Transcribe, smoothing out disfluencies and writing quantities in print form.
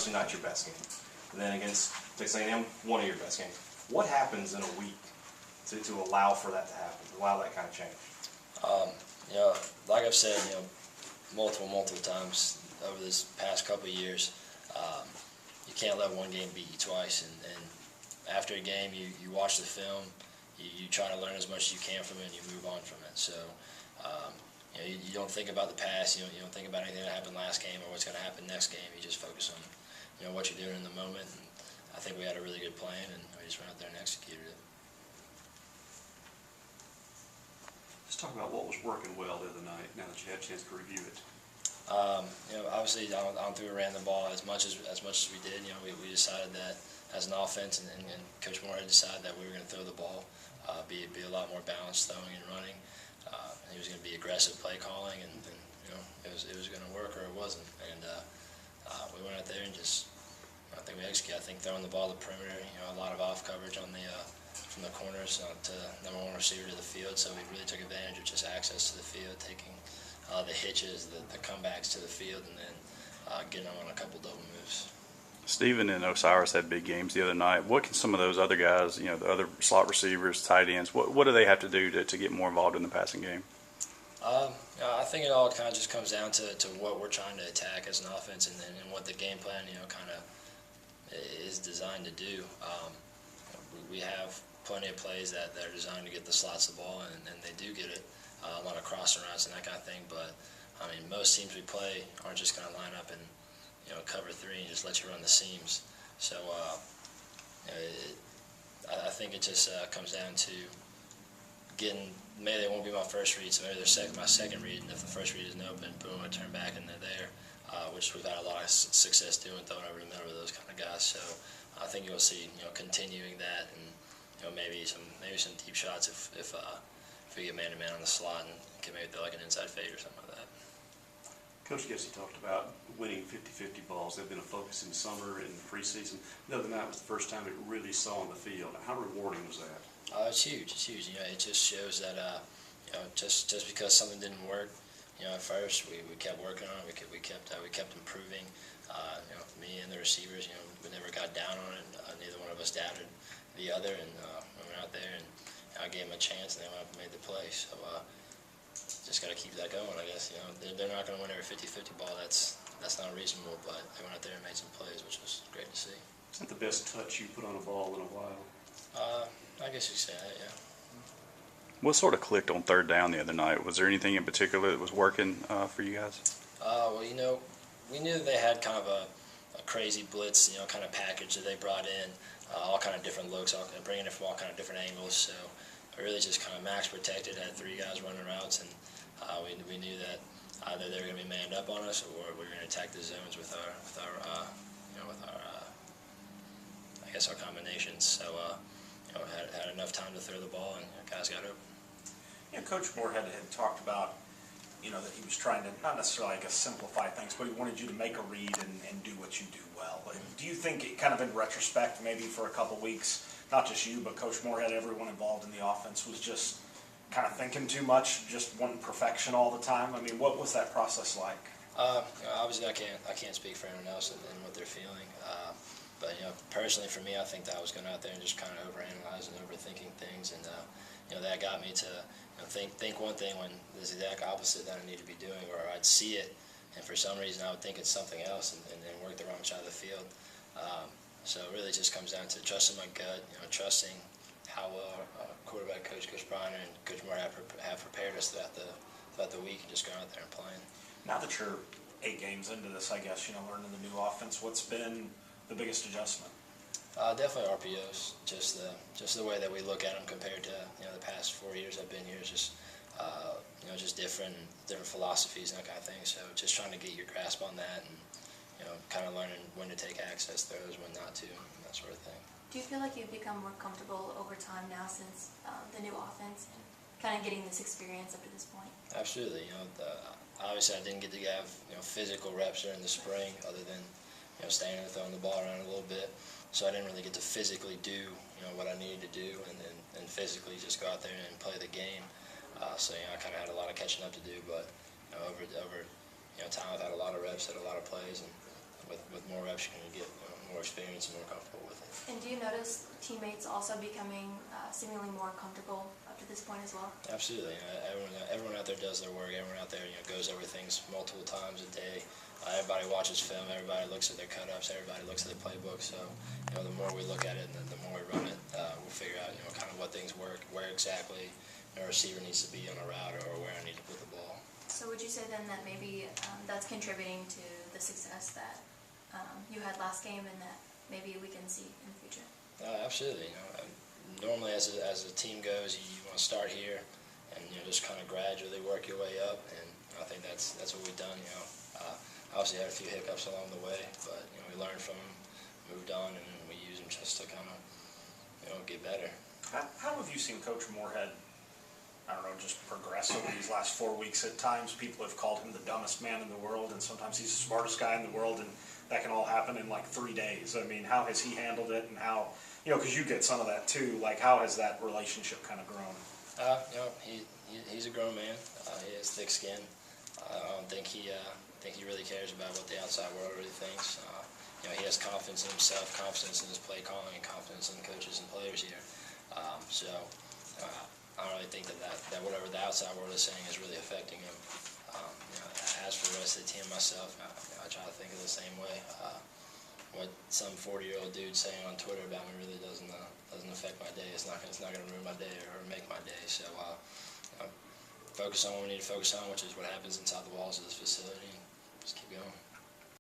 obviously not your best game. And then against Texas A&M, one of your best games. What happens in a week to allow for that to happen, to allow that kind of change? You know, like I've said, you know, multiple times over this past couple of years, you can't let one game beat you twice. And after a game, you watch the film, you try to learn as much as you can from it, and you move on from it. So, you know, you don't think about the past. You don't think about anything that happened last game or what's going to happen next game. You just focus on, you know, what you're doing in the moment. And I think we had a really good plan, and we just went out there and executed it. Let's talk about what was working well the other night, now that you had a chance to review it. You know, obviously, I don't think we ran the ball as much as we did. You know, we decided that as an offense, and Coach Moore had decided that we were going to throw the ball, be a lot more balanced throwing and running. And he was going to be aggressive play calling, and you know, it was going to work or it wasn't. And we went out there and just, I think we executed. I think throwing the ball to the perimeter, you know, a lot of off coverage on the from the corners to number one receiver to the field. So we really took advantage of just access to the field, taking the hitches, the comebacks to the field, and then getting them on a couple double moves. Steven and Osiris had big games the other night. What can some of those other guys, you know, the other slot receivers, tight ends, what do they have to do to get more involved in the passing game? I think it all kind of just comes down to what we're trying to attack as an offense, and what the game plan, you know, kind of is designed to do. We have plenty of plays that are designed to get the slots the ball, and they do get it. A lot of crossing routes and that kind of thing, but I mean, most teams we play aren't just going to line up and, you know, cover three and just let you run the seams. So I think it just comes down to getting, maybe they won't be my first read, so maybe they're my second read, and if the first read isn't open, boom, I turn back and they're there, which we've had a lot of success doing, throwing over the middle of those kind of guys. So I think you'll see, you know, continuing that, and you know, maybe some deep shots if we get man-to-man on the slot and can maybe throw like an inside fade or something like that. Coach Gessie talked about winning 50-50 balls. They've been a focus in summer and preseason. The other night was the first time it really saw on the field. How rewarding was that? It's huge. It's huge. You know, it just shows that you know, just because something didn't work, you know, at first we kept working on it. We kept improving. You know, me and the receivers, you know, we never got down on it. Neither one of us doubted the other, and we went out there and I gave them a chance, and they went up and made the play. So just got to keep that going, I guess. You know, they're not going to win every 50-50 ball. That's not reasonable, but they went out there and made some plays, which was great to see. Is that the best touch you put on a ball in a while? I guess you could say that, yeah. What sort of clicked on third down the other night? Was there anything in particular that was working for you guys? Well, you know, we knew that they had kind of a crazy blitz, you know, kind of package that they brought in, all kind of different looks, bringing it from all kind of different angles. So I really just kind of max protected, had three guys running routes, and we knew that either they were going to be manned up on us, or we were going to attack the zones with our I guess our combinations. So you know, had enough time to throw the ball, and guys got open. Yeah, Coach Moore had talked about, you know, that he was trying to not necessarily, I guess, simplify things, but he wanted you to make a read and do what you do well. Do you think, kind of in retrospect, maybe for a couple weeks, not just you, but Coach Moore had everyone involved in the offense was just kind of thinking too much, just wanting perfection all the time? I mean, what was that process like? Obviously, I can't speak for anyone else and what they're feeling. But you know, personally for me, I think that I was going out there and just kind of overanalyzing, overthinking things, and you know, that got me to, you know, think one thing when there's the exact opposite that I need to be doing, or I'd see it, and for some reason I would think it's something else, and work the wrong side of the field. So it really just comes down to trusting my gut, you know, trusting how well quarterback coach, Coach Bryner, and Coach Moore have prepared us throughout the week, and just going out there and playing. Now that you're 8 games into this, I guess, you know, learning the new offense, what's been the biggest adjustment? Definitely RPOs. Just the way that we look at them compared to, you know, the past 4 years I've been here is just you know, just different philosophies and that kind of thing. So just trying to get your grasp on that, and you know, kind of learning when to take access throws, when not to, and that sort of thing. Do you feel like you've become more comfortable over time now since the new offense and kind of getting this experience up to this point? Absolutely. You know, obviously I didn't get to have, you know, physical reps during the spring, other than, you know, standing and throwing the ball around a little bit. So I didn't really get to physically do, you know, what I needed to do, and physically just go out there and play the game. So you know, I kind of had a lot of catching up to do, but you know, over you know, time I've had a lot of reps, had a lot of plays, and with more reps, you're going to get more experience and more comfortable with it. And do you notice teammates also becoming seemingly more comfortable up to this point as well? Absolutely. Everyone out there does their work. Everyone out there, goes over things multiple times a day. Everybody watches film. Everybody looks at their cut-ups. Everybody looks at their playbook. So, the more we look at it and the more we run it, we'll figure out, kind of what things work, where exactly a receiver needs to be on a route, or where I need to put the ball. So would you say then that maybe that's contributing to the success that you had last game and that maybe we can see in the future? Absolutely. Normally as a team goes, you want to start here and just kind of gradually work your way up, and I think that's what we've done. Obviously had a few hiccups along the way, but we learned from them, moved on, and we use them just to kind of get better. How have you seen Coach Moorhead, I don't know, just progress over these last 4 weeks? At times people have called him the dumbest man in the world, and sometimes he's the smartest guy in the world, and that can all happen in like 3 days. I mean, how has he handled it, and how, because you get some of that too, like how has that relationship kind of grown? He's a grown man. He has thick skin. I don't think he really cares about what the outside world really thinks. He has confidence in himself, confidence in his play calling, and confidence in the coaches and players here. I don't really think that whatever the outside world is saying is really affecting him. As for the rest of the team, myself, I try to think of the same way. What some 40-year-old dude saying on Twitter about me really doesn't affect my day. It's not going to ruin my day or make my day. So focus on what we need to focus on, which is what happens inside the walls of this facility, and just keep going.